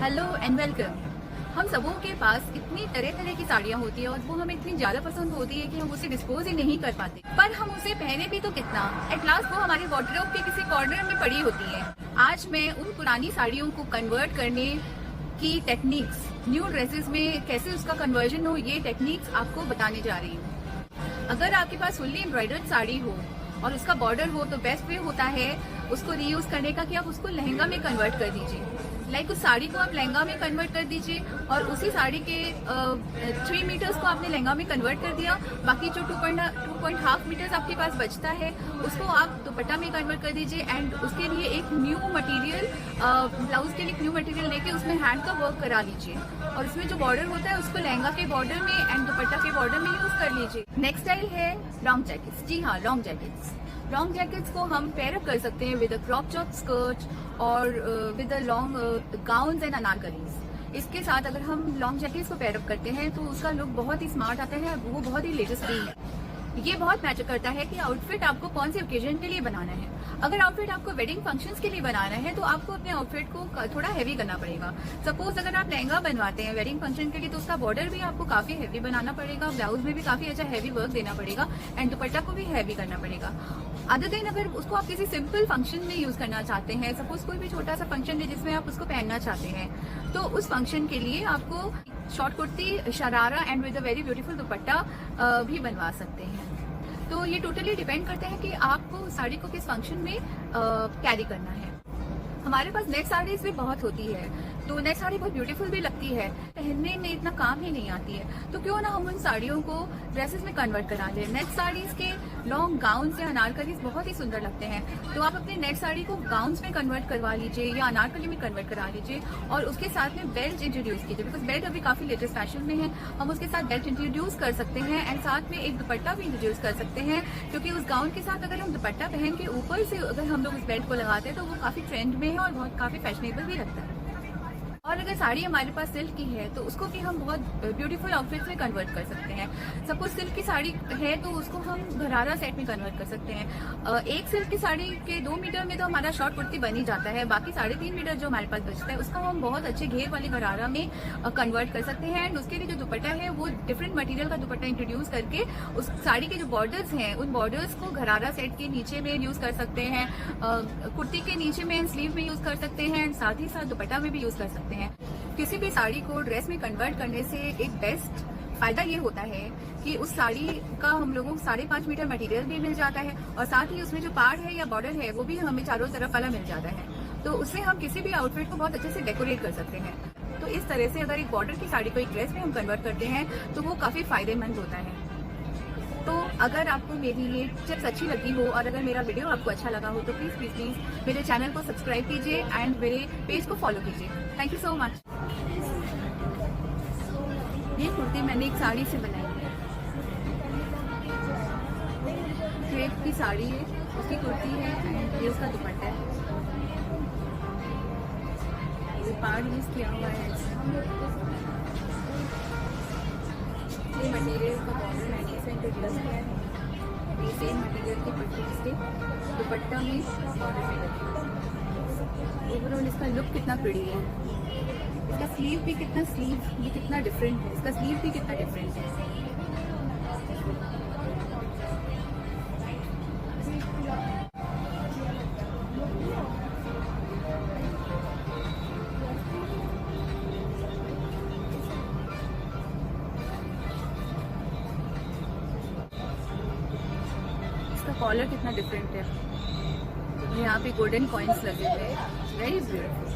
Hello and welcome. हम सबों के पास इतनी तरह तरह की साड़ियाँ होती है और वो हमें इतनी ज्यादा पसंद होती है कि हम उसे डिस्पोज ही नहीं कर पाते, पर हम उसे पहने भी तो कितना, एट लास्ट वो हमारे वार्डरोब के किसी कॉर्नर में पड़ी होती है। आज मैं उन पुरानी साड़ियों को कन्वर्ट करने की टेक्निक्स, न्यू ड्रेसेस में कैसे उसका कन्वर्जन हो, ये टेक्निक्स आपको बताने जा रही हूँ। अगर आपके पास फुल्ली एम्ब्रॉयडर्ड साड़ी हो और उसका बॉर्डर हो तो बेस्ट वे होता है उसको रीयूज करने का कि आप उसको लहंगा में कन्वर्ट कर दीजिए। लाइक उस साड़ी को आप लहंगा में कन्वर्ट कर दीजिए और उसी साड़ी के 3 मीटर्स को आपने लहंगा में कन्वर्ट कर दिया, बाकी जो 2.5 मीटर्स आपके पास बचता है उसको आप दुपट्टा में कन्वर्ट कर दीजिए। एंड उसके लिए एक न्यू मटेरियल, ब्लाउज के लिए एक न्यू मटेरियल लेके उसमें हैंड का वर्क करा लीजिए और उसमें जो बॉर्डर होता है उसको लहंगा के बॉर्डर में एंड दुपट्टा के बॉर्डर में यूज कर लीजिए। नेक्स्ट स्टाइल है लॉन्ग जैकेट्स। जी हाँ, लॉन्ग जैकेट्स। लॉन्ग जैकेट्स को हम पेयर अप कर सकते हैं with a crop top skirt और with a long gowns and anarkalis. इसके साथ अगर हम लॉन्ग जैकेट्स को पेयर अप करते हैं तो उसका लुक बहुत ही स्मार्ट आता है, वो बहुत ही लेटेस्ट भी है। ये बहुत मैटर करता है कि आउटफिट आपको कौन से ओकेजन के लिए बनाना है। अगर आउटफिट आपको वेडिंग फंक्शंस के लिए बनाना है तो आपको अपने आउटफिट को थोड़ा हैवी करना पड़ेगा। सपोज अगर आप लहंगा बनवाते हैं वेडिंग फंक्शन के लिए तो उसका बॉर्डर भी आपको काफी हैवी बनाना पड़ेगा, ब्लाउज में भी काफी अच्छा हैवी वर्क देना पड़ेगा एंड दुपट्टा को भी हैवी करना पड़ेगा। अदर देन अगर उसको आप किसी सिंपल फंक्शन में यूज करना चाहते हैं, सपोज कोई भी छोटा सा फंक्शन है जिसमें आप उसको पहनना चाहते हैं, तो उस फंक्शन के लिए आपको short kurti, sharara and with a very beautiful दुपट्टा भी बनवा सकते हैं। तो ये टोटली डिपेंड करता है कि आपको साड़ी को किस फंक्शन में कैरी करना है। हमारे पास नेट साड़ीज भी बहुत होती है, तो नेट साड़ी बहुत ब्यूटीफुल भी लगती है, पहनने में इतना काम ही नहीं आती है, तो क्यों ना हम उन साड़ियों को ड्रेसेस में कन्वर्ट करा लें। नेट साड़ीज के लॉन्ग गाउन्स या अनारकलीज बहुत ही सुंदर लगते हैं, तो आप अपने नेट साड़ी को गाउन्स में कन्वर्ट करवा लीजिए या अनारकली में कन्वर्ट करा लीजिए और उसके साथ में बेल्ट इंट्रोड्यूस कीजिए, बिकॉज बेल्ट अभी काफी लेटेस्ट फैशन में है। हम उसके साथ बेल्ट इंट्रोड्यूस कर सकते हैं एंड साथ में एक दुपट्टा भी इंट्रोड्यूस कर सकते हैं, क्योंकि उस गाउन के साथ अगर हम दुपट्टा पहन के ऊपर से अगर हम लोग उस बेल्ट को लगाते हैं तो वो काफी ट्रेंड में है और बहुत काफी फैशनेबल भी लगता है। और अगर साड़ी हमारे पास सिल्क की है तो उसको भी हम बहुत ब्यूटीफुल आउटफिट्स में कन्वर्ट कर सकते हैं। सपोज सिल्क की साड़ी है तो उसको हम घरारा सेट में कन्वर्ट कर सकते हैं। एक सिल्क की साड़ी के 2 मीटर में तो हमारा शॉर्ट कुर्ती बन ही जाता है, बाकी 3.5 मीटर जो हमारे पास बचता है उसका हम बहुत अच्छे घेर वाले घरारा में कन्वर्ट कर सकते हैं। एंड उसके लिए जो दुपट्टा है वो डिफरेंट मटीरियल का दुपट्टा इंट्रोड्यूस करके उस साड़ी के जो बॉर्डर्स हैं उन बॉर्डर्स को घरारा सेट के नीचे में यूज कर सकते हैं, कुर्ती के नीचे में स्लीव में यूज कर सकते हैं एंड साथ ही साथ दुपट्टा में भी यूज कर सकते हैं। किसी भी साड़ी को ड्रेस में कन्वर्ट करने से एक बेस्ट फायदा ये होता है कि उस साड़ी का हम लोगों को 5.5 मीटर मटेरियल भी मिल जाता है और साथ ही उसमें जो पार्ट है या बॉर्डर है वो भी हमें चारों तरफ वाला मिल जाता है, तो उससे हम किसी भी आउटफिट को बहुत अच्छे से डेकोरेट कर सकते हैं। तो इस तरह से अगर एक बॉर्डर की साड़ी को एक ड्रेस में हम कन्वर्ट करते हैं तो वो काफी फायदेमंद होता है। तो अगर आपको मेरी ये टिप्स अच्छी लगी हो और अगर मेरा वीडियो आपको अच्छा लगा हो तो प्लीज प्लीज प्लीज मेरे चैनल को सब्सक्राइब कीजिए एंड मेरे पेज को फॉलो कीजिए। Thank you so much. ये कुर्ती मैंने एक साड़ी से बनाई है, क्रेप की साड़ी है, उसकी कुर्ती है एंड ये उसका दुपट्टा है। ये पार्ट यूज किया हुआ है, ये मटेरियल का बॉर्डर मैंने इसे इंट्रोड्यूस किया है, ये सेम मटेरियल की पट्टी इसके दुपट्टा में बॉर्डर में लगी। ओवरऑल इसका लुक कितना प्रिटी है, इसका स्लीव भी कितना डिफरेंट है, इसका स्लीव भी कितना डिफरेंट है। इसका कॉलर कितना डिफरेंट है, यहाँ पे गोल्डन कॉइन्स लगे हुए हैं, वेरी ब्यूटीफुल।